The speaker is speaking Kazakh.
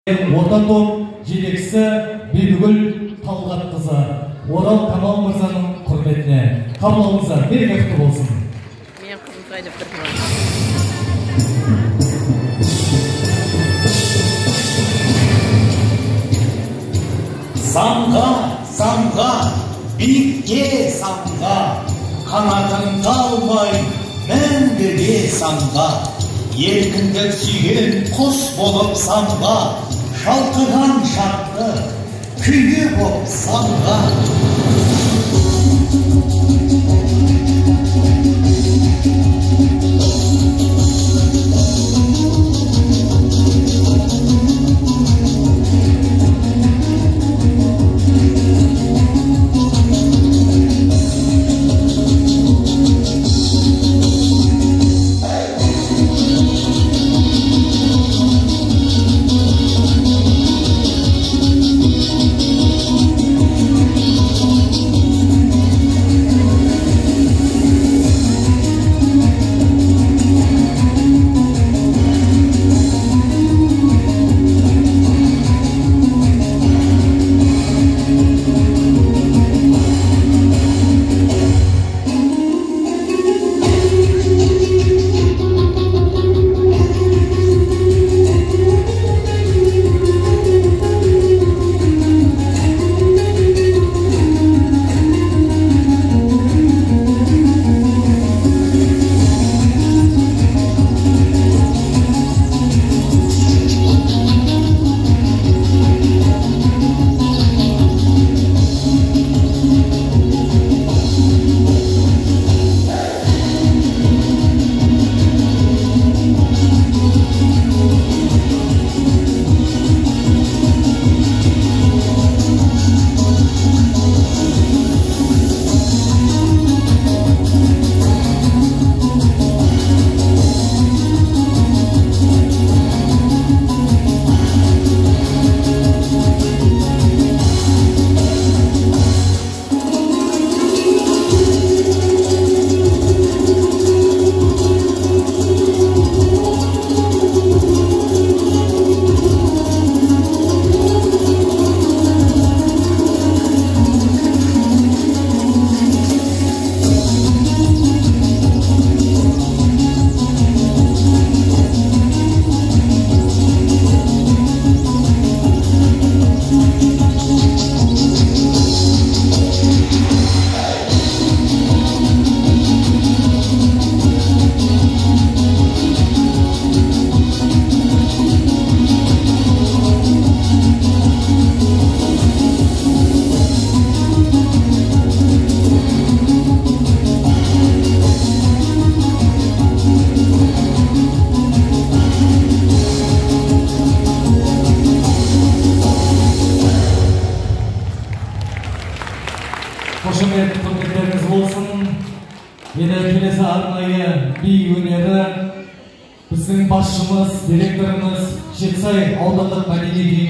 Орта топ жетекшісі Бибігүл Талғатқызы Орал Камал мырзаның құрметіне қабылыңыздар, берекелі болсын. Мен қызым қайдап тұрмын. Самға, биікке самға, қанатын талмай, мәңгіге самға, еркіндік сүйген құс болып самға, шалқыған шақты, күйе боп самға. Қошемет құрметтеріңіз болсын. Енді келесі арнайы би өнері біздің басшымыз, директорымыз Жетісай аудандық мәдени